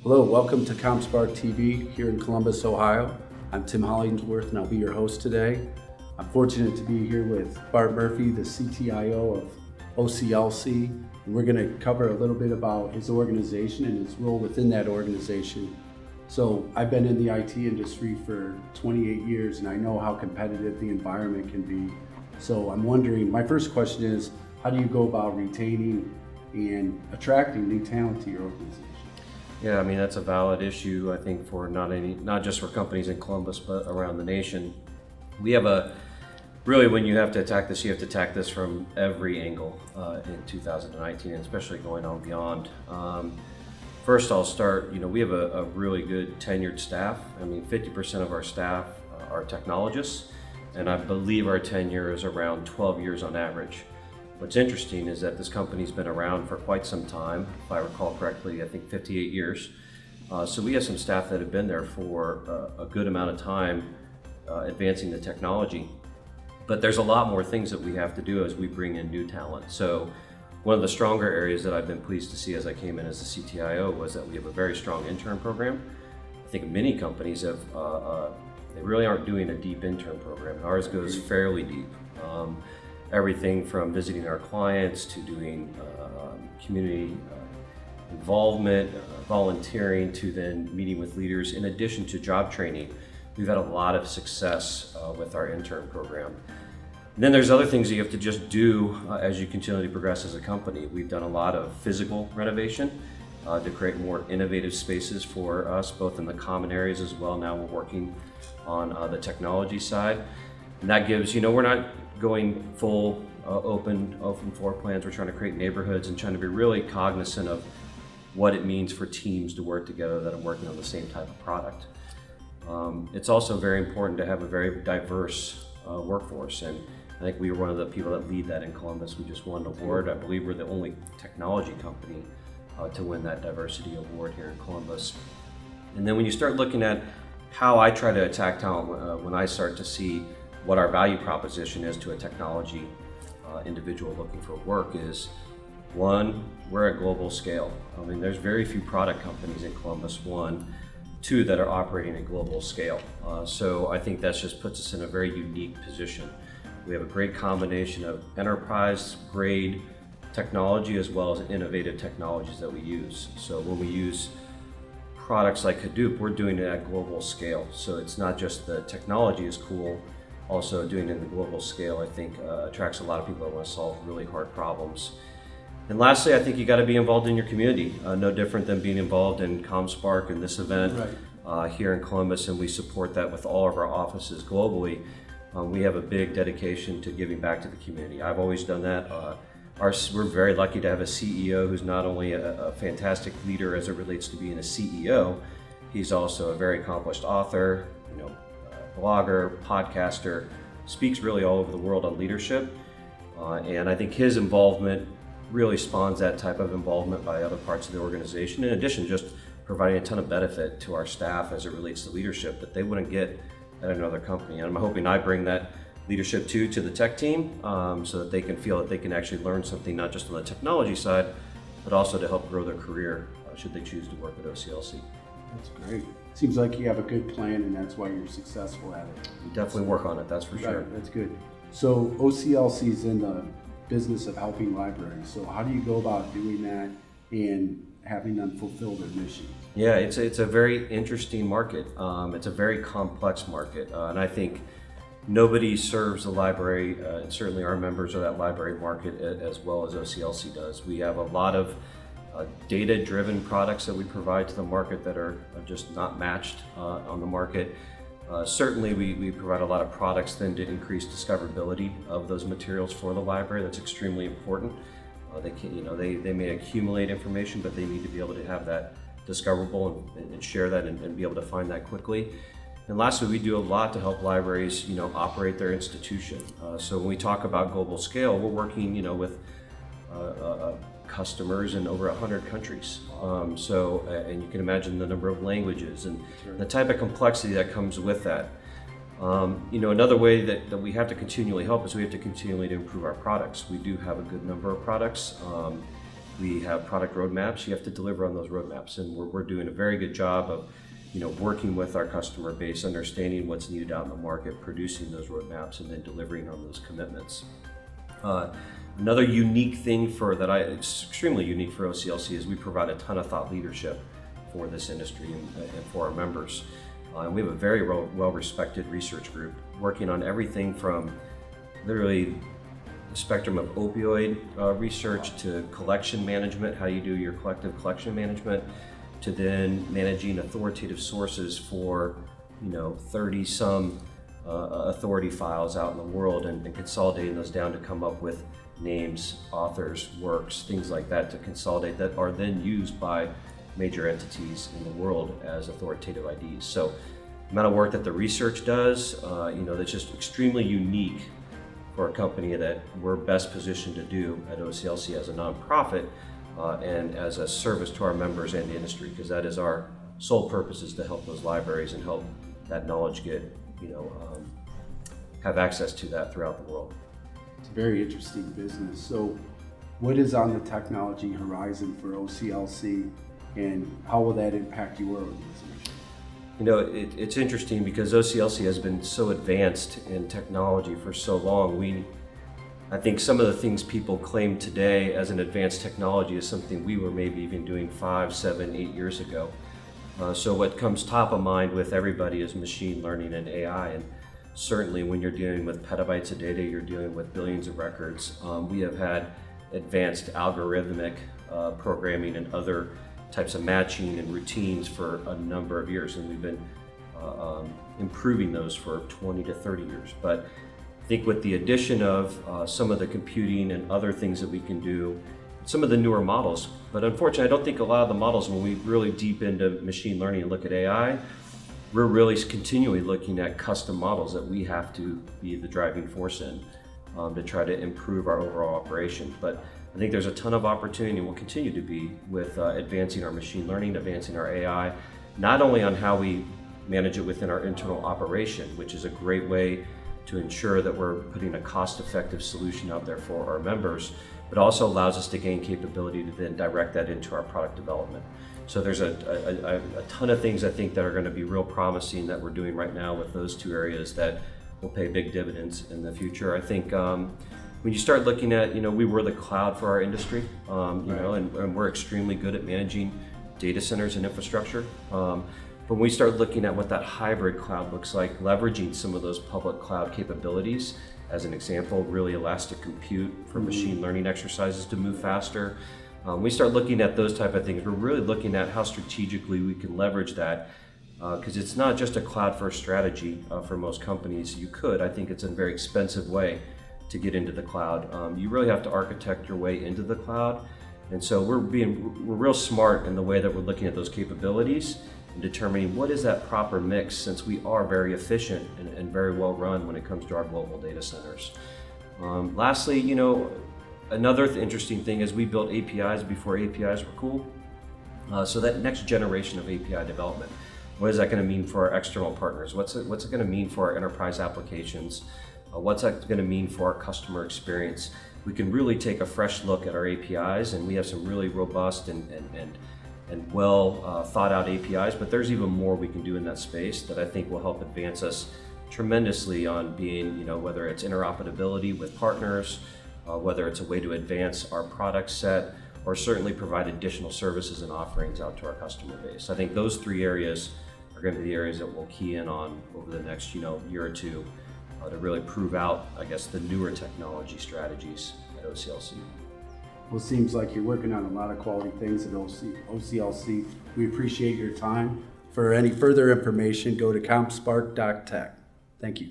Hello, welcome to ComSpark TV here in Columbus, Ohio. I'm Tim Hollingsworth and I'll be your host today. I'm fortunate to be here with Bart Murphy, the CTIO of OCLC. And we're going to cover a little bit about his organization and his role within that organization. So I've been in the IT industry for 28 years and I know how competitive the environment can be. So I'm wondering, my first question is, how do you go about retaining and attracting new talent to your organization? Yeah, I mean, that's a valid issue, I think, for not just for companies in Columbus, but around the nation. We have really, when you have to attack this, you have to attack this from every angle in 2019, and especially going on beyond. First, I'll start, we have a really good tenured staff. I mean, 50% of our staff are technologists, and I believe our tenure is around 12 years on average. What's interesting is that this company's been around for quite some time. If I recall correctly, I think 58 years. So we have some staff that have been there for a good amount of time advancing the technology. But there's a lot more things that we have to do as we bring in new talent. So one of the stronger areas that I've been pleased to see as I came in as the CTIO was that we have a very strong intern program. I think many companies have, they really aren't doing a deep intern program. Ours goes fairly deep. Everything from visiting our clients to doing community involvement, volunteering, to then meeting with leaders in addition to job training. We've had a lot of success with our intern program. And then there's other things that you have to just do as you continually progress as a company. We've done a lot of physical renovation to create more innovative spaces for us, both in the common areas as well. Now we're working on the technology side. And that gives, we're not going full open floor plans. We're trying to create neighborhoods and trying to be really cognizant of what it means for teams to work together that are working on the same type of product. It's also very important to have a very diverse workforce, and I think we were one of the people that lead that in Columbus. We just won an award. I believe we're the only technology company to win that diversity award here in Columbus. And then when you start looking at how I try to attack talent, when I start to see what our value proposition is to a technology individual looking for work is, one, we're at global scale. I mean, there's very few product companies in Columbus, one. Two, that are operating at global scale. So I think that just puts us in a very unique position. We have a great combination of enterprise grade technology as well as innovative technologies that we use. So when we use products like Hadoop, we're doing it at global scale. So it's not just the technology is cool, also doing it in the global scale, I think attracts a lot of people that want to solve really hard problems. And lastly, I think you got to be involved in your community, no different than being involved in ComSpark and this event here in Columbus, and we support that with all of our offices globally. We have a big dedication to giving back to the community. I've always done that. We're very lucky to have a CEO who's not only a fantastic leader as it relates to being a CEO, he's also a very accomplished author, blogger, podcaster, speaks really all over the world on leadership. And I think his involvement really spawns that type of involvement by other parts of the organization. In addition, just providing a ton of benefit to our staff as it relates to leadership that they wouldn't get at another company. And I'm hoping I bring that leadership to the tech team so that they can feel that they can actually learn something, not just on the technology side, but also to help grow their career should they choose to work at OCLC. That's great. Seems like you have a good plan and that's why you're successful at it. We definitely work on it, that's for sure. That's good. So OCLC is in the business of helping libraries. So how do you go about doing that and having them fulfill their mission? Yeah, it's a very interesting market. It's a very complex market, and I think nobody serves the library, and certainly our members of that library market as well as OCLC does. We have a lot of data-driven products that we provide to the market that are just not matched on the market. Certainly we provide a lot of products then to increase discoverability of those materials for the library. That's extremely important. They may accumulate information, but they need to be able to have that discoverable and share that and be able to find that quickly. And lastly, we do a lot to help libraries, operate their institution. So when we talk about global scale, we're working, with customers in over 100 countries. And you can imagine the number of languages and the type of complexity that comes with that. Another way that we have to continually help is we have to continually improve our products. We do have a good number of products. We have product roadmaps. You have to deliver on those roadmaps, and we're doing a very good job of working with our customer base, understanding what's needed out in the market, producing those roadmaps, and then delivering on those commitments. Another unique thing it's extremely unique for OCLC is we provide a ton of thought leadership for this industry and for our members. And we have a very well-respected research group working on everything from literally the spectrum of opioid research to collection management, how you do your collective collection management, to then managing authoritative sources for 30 some authority files out in the world and consolidating those down to come up with names, authors, works, things like that to consolidate that are then used by major entities in the world as authoritative IDs. So the amount of work that the research does, that's just extremely unique for a company that we're best positioned to do at OCLC as a nonprofit and as a service to our members and the industry, because that is our sole purpose, is to help those libraries and help that knowledge get, have access to that throughout the world. It's a very interesting business. So what is on the technology horizon for OCLC, and how will that impact your organization? It's interesting because OCLC has been so advanced in technology for so long. I think some of the things people claim today as an advanced technology is something we were maybe even doing 5, 7, 8 years ago. So what comes top of mind with everybody is machine learning and AI. And certainly when you're dealing with petabytes of data, you're dealing with billions of records. We have had advanced algorithmic programming and other types of matching and routines for a number of years, and we've been improving those for 20 to 30 years. But I think with the addition of some of the computing and other things that we can do, some of the newer models, but unfortunately I don't think a lot of the models, when we really deep into machine learning and look at AI, we're really continually looking at custom models that we have to be the driving force in to try to improve our overall operation. But I think there's a ton of opportunity, and will continue to be, with advancing our machine learning, advancing our AI, not only on how we manage it within our internal operation, which is a great way to ensure that we're putting a cost-effective solution out there for our members, but also allows us to gain capability to then direct that into our product development. So there's a ton of things I think that are going to be real promising that we're doing right now with those two areas that will pay big dividends in the future. I think when you start looking at, we were the cloud for our industry, and we're extremely good at managing data centers and infrastructure. But when we start looking at what that hybrid cloud looks like, leveraging some of those public cloud capabilities, as an example, really elastic compute for machine learning exercises to move faster. We start looking at those type of things. We're really looking at how strategically we can leverage that, because it's not just a cloud-first strategy for most companies. I think it's a very expensive way to get into the cloud. You really have to architect your way into the cloud. And so we're real smart in the way that we're looking at those capabilities and determining what is that proper mix, since we are very efficient and very well run when it comes to our global data centers. Lastly, another interesting thing is we built APIs before APIs were cool. So that next generation of API development, what is that going to mean for our external partners? What's it going to mean for our enterprise applications? What's that going to mean for our customer experience? We can really take a fresh look at our APIs, and we have some really robust and well thought out APIs, but there's even more we can do in that space that I think will help advance us tremendously on being, whether it's interoperability with partners, whether it's a way to advance our product set, or certainly provide additional services and offerings out to our customer base. I think those three areas are going to be the areas that we'll key in on over the next year or two to really prove out, the newer technology strategies at OCLC. Well, it seems like you're working on a lot of quality things at OCLC. We appreciate your time. For any further information, go to ComSpark.tech. Thank you.